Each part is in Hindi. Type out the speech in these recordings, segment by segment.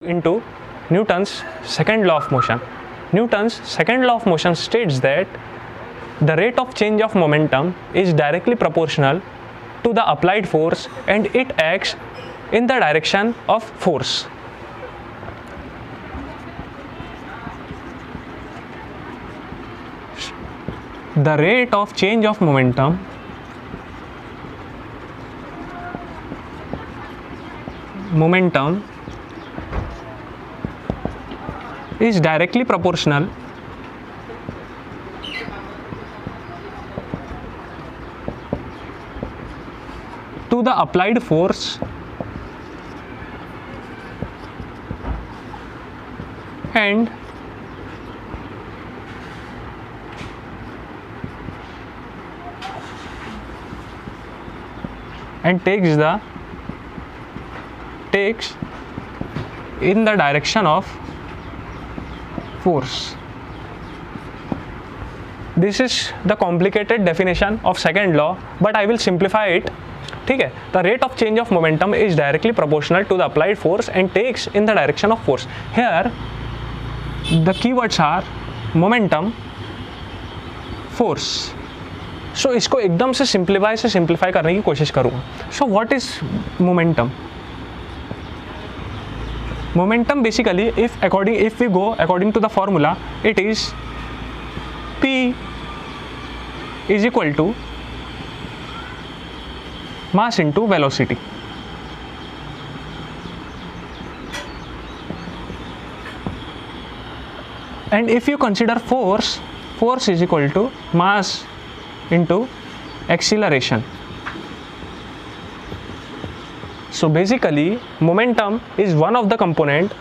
into Newton's second law of motion. Newton's second law of motion states that the rate of change of momentum is directly proportional to the applied force and it acts in the direction of force. The rate of change of momentum is directly proportional to the applied force and takes in the direction of force. This is the complicated definition of second law, but I will simplify it. ठीक है, the rate of change of momentum is directly proportional to the applied force and takes in the direction of force. Here the keywords are momentum, force. So इसको एकदम से सिंप्लीफाई करने की कोशिश करूँगा. So what is momentum? Momentum basically, if we go according to the formula, it is P is equal to mass into velocity. And if you consider force is equal to mass into acceleration. So basically momentum is one of the component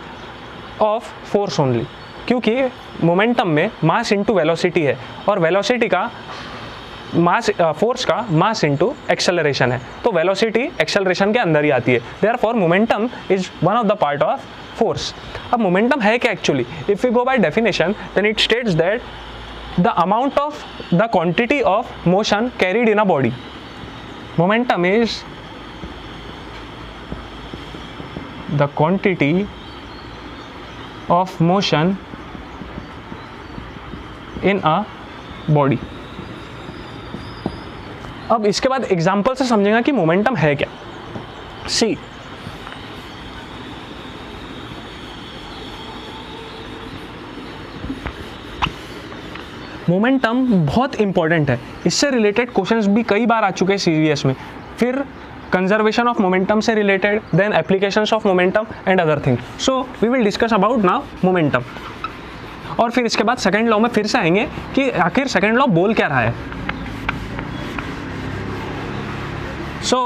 of force only, क्योंकि momentum में mass into velocity है और velocity का मास फोर्स का मास इंटू एक्सेलरेशन है, तो वेलोसिटी एक्सेलरेशन के अंदर ही आती है. Therefore momentum is one of the part of force. अब मोमेंटम है क्या actually? If you go by definition then it states that the amount of the quantity of motion carried in a body. Momentum is the quantity of motion in a body. अब इसके बाद एग्जाम्पल से समझेगा कि मोमेंटम है क्या. सी, मोमेंटम बहुत इंपॉर्टेंट है. इससे रिलेटेड क्वेश्चंस भी कई बार आ चुके हैं सीरीएस में. फिर कंजर्वेशन ऑफ मोमेंटम से related, then applications of momentum and other thing. So we will discuss about now momentum. और फिर इसके बाद सेकेंड लॉ में फिर से आएंगे कि आखिर सेकेंड लॉ बोल क्या रहा है. So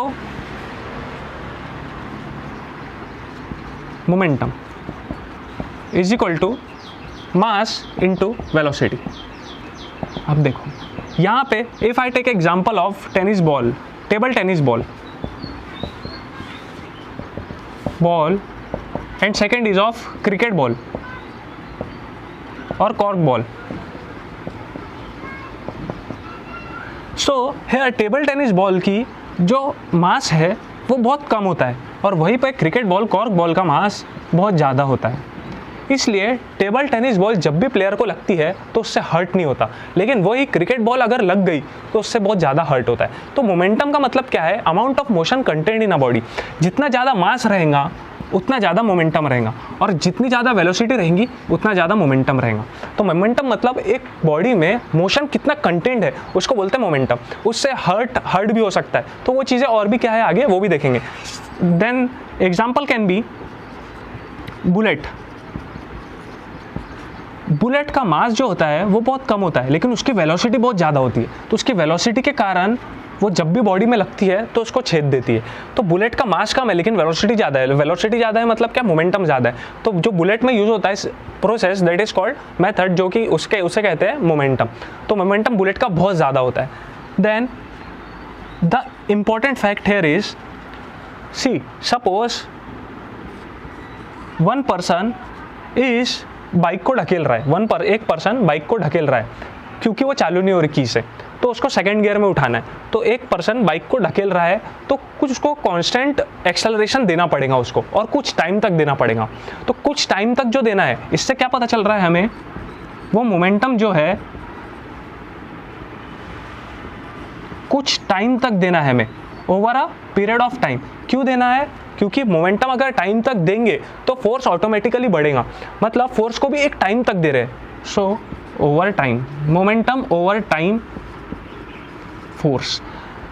momentum is equal to mass into velocity. अब देखो यहाँ पे if I take example of tennis ball, table tennis ball and second is of cricket ball or cork ball. So here table tennis ball की जो मास है वो बहुत कम होता है और वहीं पर क्रिकेट बॉल, कॉर्क बॉल का मास बहुत ज़्यादा होता है. इसलिए टेबल टेनिस बॉल जब भी प्लेयर को लगती है तो उससे हर्ट नहीं होता, लेकिन वही क्रिकेट बॉल अगर लग गई तो उससे बहुत ज़्यादा हर्ट होता है. तो मोमेंटम का मतलब क्या है? Amount of motion content in a body. जितना ज़्यादा मास रहेगा उतना ज़्यादा मोमेंटम रहेगा और जितनी ज़्यादा वेलोसिटी रहेगी उतना ज़्यादा मोमेंटम रहेगा. तो मोमेंटम मतलब एक बॉडी में मोशन कितना कंटेंट है उसको बोलते हैं मोमेंटम. उससे हर्ट भी हो सकता है. तो वो चीज़ें और भी क्या है आगे वो भी देखेंगे. Then example can be bullet. Bullet का मास जो होता है वो बहुत कम होता है लेकिन उसकी वेलोसिटी बहुत ज़्यादा होती है. तो उसकी वेलोसिटी के कारण वो जब भी बॉडी में लगती है तो उसको छेद देती है. तो बुलेट का मास कम है लेकिन वेलोसिटी ज़्यादा है. वेलोसिटी ज़्यादा है मतलब क्या? मोमेंटम ज़्यादा है. तो जो बुलेट में यूज़ होता है process that is called method, जो कि उसे कहते हैं मोमेंटम. तो मोमेंटम बुलेट का बहुत ज़्यादा होता है. Then the important fact here is, see suppose one person bike को ढकेल रहा है. एक पर्सन बाइक को ढकेल रहा है क्योंकि वो चालू नहीं हो रही की से. तो उसको सेकंड गियर में उठाना है, तो एक पर्सन बाइक को ढकेल रहा है तो कुछ उसको कांस्टेंट एक्सेलरेशन देना पड़ेगा उसको, और कुछ टाइम तक देना पड़ेगा। तो कुछ टाइम तक जो देना है, इससे क्या पता चल रहा है हमें, वो मोमेंटम जो है कुछ टाइम तक देना है हमें, over a period of time. क्यों देना है? क्योंकि मोमेंटम अगर टाइम तक देंगे तो फोर्स ऑटोमेटिकली बढ़ेगा, मतलब फोर्स को भी एक टाइम तक दे रहे हैं। So over time, momentum over time force.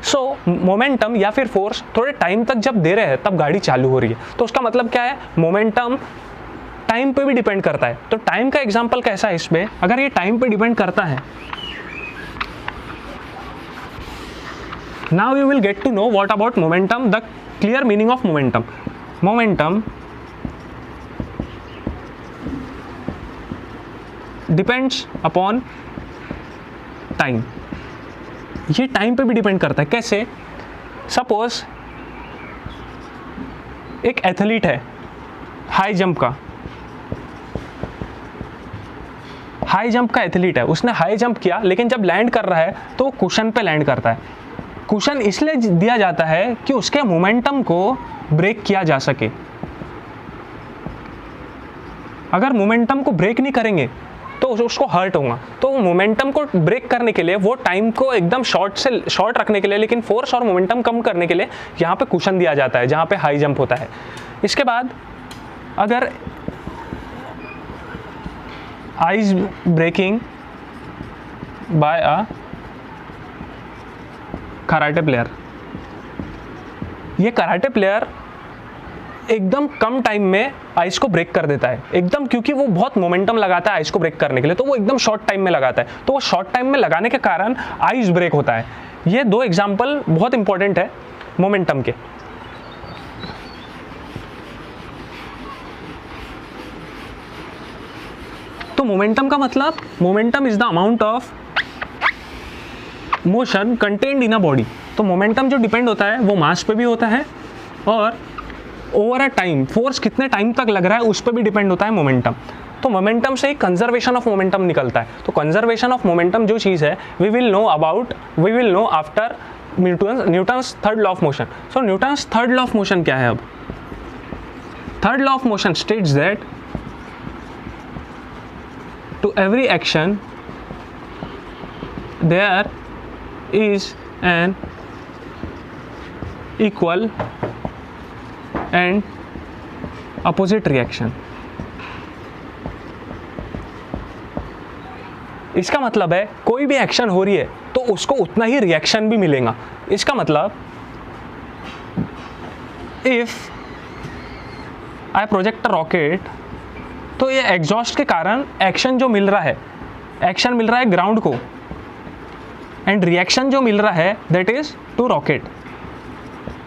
सो मोमेंटम या फिर फोर्स थोड़े टाइम तक जब दे रहे हैं तब गाड़ी चालू हो रही है, तो उसका मतलब क्या है, मोमेंटम टाइम पे भी डिपेंड करता है। तो टाइम का एग्जांपल कैसा है इसमें, अगर ये टाइम पे डिपेंड करता है, now you will get to know what about momentum, the clear meaning of momentum. Momentum depends upon time. ये टाइम पे भी डिपेंड करता है। कैसे? सपोज एक एथलीट है, हाई जंप का एथलीट है, उसने हाई जंप किया, लेकिन जब लैंड कर रहा है तो वो कुशन पे लैंड करता है। कुशन इसलिए दिया जाता है कि उसके मोमेंटम को ब्रेक किया जा सके। अगर मोमेंटम को ब्रेक नहीं करेंगे तो उसको हर्ट होगा। तो मोमेंटम को ब्रेक करने के लिए, वो टाइम को एकदम शॉर्ट रखने के लिए, लेकिन फोर्स और मोमेंटम कम करने के लिए यहाँ पे कुशन दिया जाता है जहाँ पे हाई जंप होता है। इसके बाद अगर आइस ब्रेकिंग बाय अ कराटे प्लेयर, ये कराटे प्लेयर एकदम कम टाइम में आइस को ब्रेक कर देता है एकदम, क्योंकि वो बहुत मोमेंटम लगाता है आइस को ब्रेक करने के लिए, तो वो एकदम शॉर्ट टाइम में लगाता है। तो वो शॉर्ट टाइम में लगाने के कारण आइस ब्रेक होता है। ये दो एग्जांपल बहुत इंपॉर्टेंट है मोमेंटम के। तो मोमेंटम का मतलब, momentum is the amount of motion contained in a body. तो मोमेंटम जो डिपेंड होता है वो मास पे भी होता है, और ओवर अ टाइम, फोर्स कितने टाइम तक लग रहा है उस पर भी डिपेंड होता है मोमेंटम। तो मोमेंटम से ही कंजर्वेशन ऑफ मोमेंटम निकलता है। तो कंजर्वेशन ऑफ मोमेंटम जो चीज़ है, we will know after Newton's third law of motion. So Newton's third law of motion क्या है? अब third law of motion states that to every action there is an equal and opposite reaction. इसका मतलब है कोई भी एक्शन हो रही है तो उसको उतना ही रिएक्शन भी मिलेगा। इसका मतलब if I project a rocket, तो ये एग्जॉस्ट के कारण एक्शन जो मिल रहा है, एक्शन मिल रहा है ग्राउंड को, एंड रिएक्शन जो मिल रहा है दैट इज टू रॉकेट।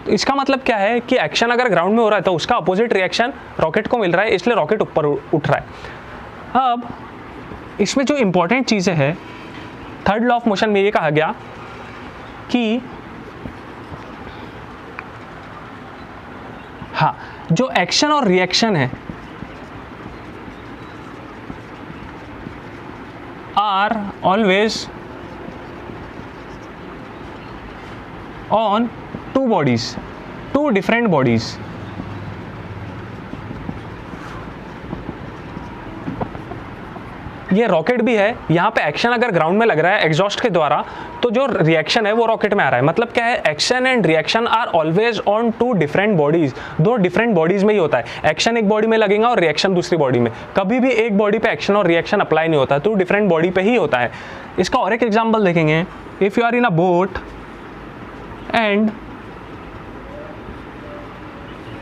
तो इसका मतलब क्या है कि एक्शन अगर ग्राउंड में हो रहा है तो उसका अपोजिट रिएक्शन रॉकेट को मिल रहा है, इसलिए रॉकेट ऊपर उठ रहा है। अब इसमें जो इंपॉर्टेंट चीज़ें हैं, थर्ड लॉ ऑफ मोशन में ये कहा गया कि हाँ, जो एक्शन और रिएक्शन है are always on two bodies, two different bodies. ये रॉकेट भी है, यहाँ पे एक्शन अगर ग्राउंड में लग रहा है एग्जॉस्ट के द्वारा, तो जो रिएक्शन है वो रॉकेट में आ रहा है। मतलब क्या है, action and reaction are always on two different bodies. दो डिफरेंट बॉडीज में ही होता है, एक्शन एक बॉडी में लगेगा और रिएक्शन दूसरी बॉडी में। कभी भी एक बॉडी पे एक्शन और रिएक्शन अप्लाई नहीं होता, तो डिफरेंट बॉडी पे ही होता है। इसका और एक एग्जाम्पल देखेंगे, if you are in a boat and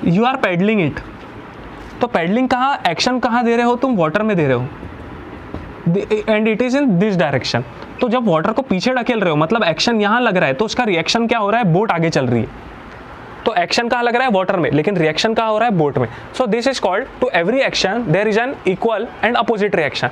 you are paddling it, तो पैडलिंग कहाँ, एक्शन कहाँ दे रहे हो तुम, वाटर में दे रहे हो, and it is in this direction. तो जब वाटर को पीछे ढकेल रहे हो, मतलब एक्शन यहाँ लग रहा है, तो उसका रिएक्शन क्या हो रहा है, बोट आगे चल रही है। तो एक्शन कहाँ लग रहा है, वाटर में, लेकिन रिएक्शन कहाँ हो रहा है, बोट में। So this is called to every action there is an equal and opposite reaction.